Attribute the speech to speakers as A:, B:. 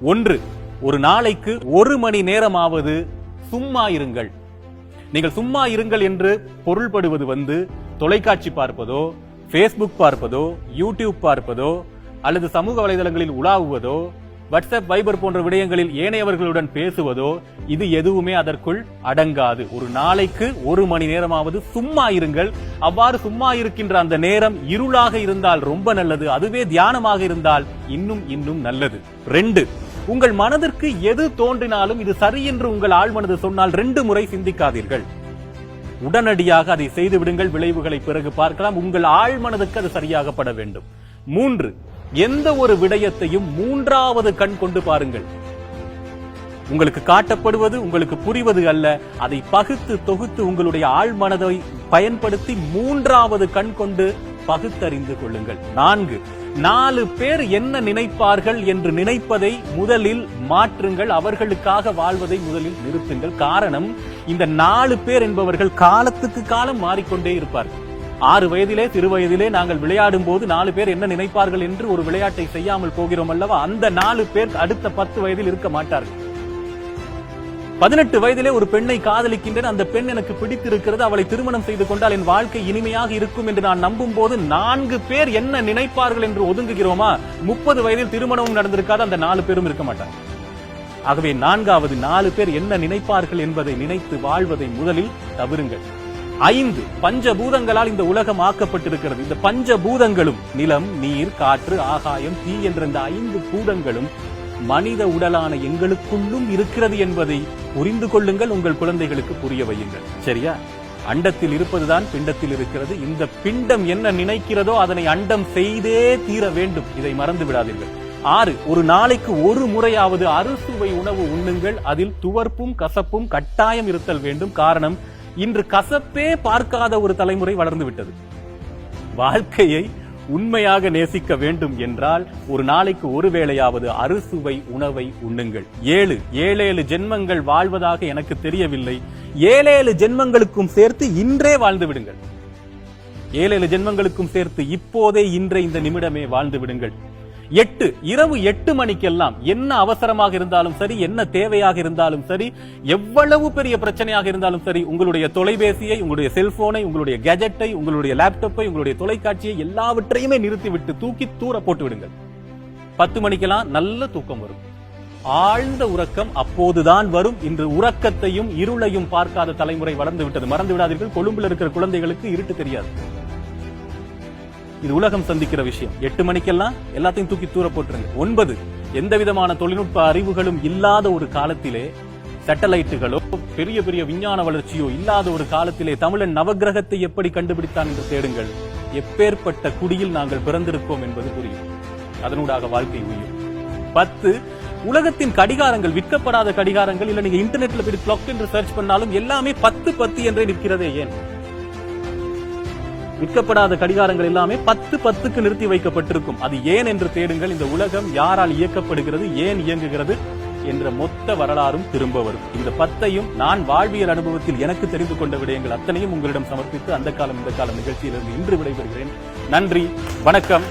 A: ஒன்று, ஒரு நாளைக்கு 1 மணி நேரமாவது சும்மா இருங்கள். நீங்கள் சும்மா இருங்கள் என்று பொருள்படுவது தொலைக்காட்சி பார்ப்பதோ, பேஸ்புக் பார்ப்பதோ, யூடியூப் பார்ப்பதோ, அல்லது சமூக வலைதளங்களில் உலாவுவதோ, வாட்ஸ்அப், வைபர் போன்ற விடயங்களில் ஏனையவர்களுடன் பேசுவதோ, இது எதுவுமே அதற்குள் அடங்காது. ஒரு நாளைக்கு 1 மணி நேரமாவது சும்மா இருங்கள். அவ்வாறு சும்மா இருக்கின்ற அந்த நேரம் இருளாக இருந்தால் ரொம்ப நல்லது, அதுவே தியானமாக இருந்தால் இன்னும் நல்லது. 2, உங்கள் மனதிற்கு எது தோன்றினாலும் இது சரி என்று உங்கள் ஆழ்மனது சொன்னால் 2 முறை சிந்திக்காதீர்கள். உடனடியாக அதை செய்து விடுங்கள். விளைவுகளை பிறகு பார்க்கலாம். உங்கள் ஆழ்மனதுக்கு அது சரியாகப்பட வேண்டும். 3, எந்த ஒரு விடயத்தையும் 3வது கண் கொண்டு பாருங்கள். உங்களுக்கு காட்டப்படுவது உங்களுக்கு புரிவது அல்ல, அதை பகுத்து தொகுத்து உங்களுடைய ஆழ்மனதை பயன்படுத்தி 3வது கண் கொண்டு பகுத்தறிந்து கொள்ளுங்கள். 4 பேர் என்ன நினைப்பார்கள் என்று நினைப்பதை முதலில் மாற்றுங்கள். அவர்களுக்காக வாழ்வதை முதலில் நிறுத்துங்கள். காரணம், இந்த 4 பேர் என்பவர்கள் காலத்துக்கு காலம் மாறிக்கொண்டே இருப்பார்கள். 6 வயதிலே, சிறு வயதிலே நாங்கள் விளையாடும் போது 4 பேர் என்ன நினைப்பார்கள் என்று ஒரு விளையாட்டை செய்யாமல் போகிறோம் அல்லவா? அந்த 4 பேர் அடுத்த 10 வயதில் இருக்க மாட்டார்கள். 18 வயதிலே ஒரு பெண்ணை காதலிக்கின்றேன், அந்த பெண் எனக்கு பிடித்திருக்கிறது, அவளை திருமணம் செய்து கொண்டால் என் வாழ்க்கை இனிமையாக இருக்கும் என்று நான் நம்பும் போது 4 பேர் என்ன நினைப்பார்கள் என்று ஒதுங்குகிறோமா? 30 வயதில் திருமணமும் நடந்திருக்காது, அந்த 4 பேரும் இருக்க மாட்டார்கள். ஆகவே 4வது 4 பேர் என்ன நினைப்பார்கள் என்பதை நினைத்து வாழ்வதை முதலில் தவிருங்கள். 5, பஞ்சபூதங்களால் இந்த உலகம் ஆக்கப்பட்டிருக்கிறது. இந்த பஞ்சபூதங்களும் நிலம், நீர், காற்று, ஆகாயம், தீ என்ற இந்த 5 பூதங்களும் மனித உடலான எங்களுக்குள்ளும் இருக்கிறது என்பதை புரிந்து கொள்ளுங்கள். உங்கள் குழந்தைகளுக்கு புரிய வையுங்கள். சரியா? அண்டத்தில் இருப்பதுதான் பிண்டத்தில் இருக்கிறது. இந்த பிண்டம் என்ன நினைக்கிறதோ அதனை அண்டம் செய்தே தீர வேண்டும். இதை மறந்து விடாதீர்கள். 6, ஒரு நாளைக்கு 1 முறையாவது அறுசுவை உணவு உண்ணுங்கள். அதில் துவர்ப்பும் கசப்பும் கட்டாயம் இருத்தல் வேண்டும். காரணம், இன்று கசப்பே பார்க்காத ஒரு தலைமுறை வளர்ந்து விட்டது. வாழ்க்கையை உண்மையாக நேசிக்க வேண்டும் என்றால் ஒரு நாளைக்கு 1 வேளையாவது அறுசுவை உணவை உண்ணுங்கள். 7 ஜென்மங்கள் வாழ்வதாக எனக்கு தெரியவில்லை. 7 ஜென்மங்களுக்கும் சேர்த்து இன்றே வாழ்ந்து விடுங்கள். 7 ஜென்மங்களுக்கும் சேர்த்து இப்போதே இன்றே இந்த நிமிடமே வாழ்ந்து விடுங்கள். 8, இரவு 8 மணிக்கெல்லாம் என்ன அவசரமாக இருந்தாலும் சரி, என்ன தேவையாக இருந்தாலும் சரி, எவ்வளவு பெரிய பிரச்சனையாக இருந்தாலும் சரி, உங்களுடைய தொலைபேசியை, உங்களுடைய செல்போனை, உங்களுடைய கேஜெட்டை, உங்களுடைய லேப்டாப்பை, உங்களுடைய தொலைக்காட்சியை எல்லாவற்றையுமே நிறுத்திவிட்டு தூக்கி தூர போட்டு விடுங்கள். 10 மணிக்கெல்லாம் நல்ல தூக்கம் வரும். ஆழ்ந்த உறக்கம் அப்போதுதான் வரும். இன்று உறக்கத்தையும் இருளையும் பார்க்காத தலைமுறை வளர்ந்து விட்டது. மறந்து விடாதீர்கள், கொழும்புல இருக்கிற குழந்தைகளுக்கு இருட்டு தெரியாது. இது உலகம் சந்திக்கிற விஷயம். 8 மணிக்கெல்லாம் எல்லாத்தையும் தூக்கி தூர போட்டுருங்க. 9, எந்த விதமான தொழில்நுட்ப அறிவுகளும் இல்லாத ஒரு காலத்திலே, சேட்டலைட்டுகளோ பெரிய பெரிய விஞ்ஞான வளர்ச்சியோ இல்லாத ஒரு காலத்திலே தமிழன் நவகிரகத்தை எப்படி கண்டுபிடித்தான் என்று தேடுங்கள். எப்பேற்பட்ட குடியில் நாங்கள் பிறந்திருப்போம் என்பது புரியும். அதனூடாக வாழ்க்கை உயிர். 10, உலகத்தின் கடிகாரங்கள், விற்கப்படாத கடிகாரங்கள், இல்ல நீங்க இன்டர்நெட்ல போய் கிளாக் என்று சர்ச் பண்ணாலும் எல்லாமே 10 என்றே நிற்கிறதே ஏன்? விற்கப்படாத கடிகாரங்கள் எல்லாமே 10 நிறுத்தி வைக்கப்பட்டிருக்கும். அது ஏன் என்று தேடுங்கள். இந்த உலகம் யாரால் இயக்கப்படுகிறது, ஏன் இயங்குகிறது என்ற மொத்த வரலாறும் திரும்ப வரும். இந்த 10ஐயும் நான் வாழ்வியல் அனுபவத்தில் எனக்கு தெரிந்து கொண்ட விடயங்கள் அத்தனையும் உங்களிடம் சமர்ப்பித்து அந்த காலம் இந்த காலம் நிகழ்ச்சியிலிருந்து இன்று விடைபெறுகிறேன். நன்றி, வணக்கம்.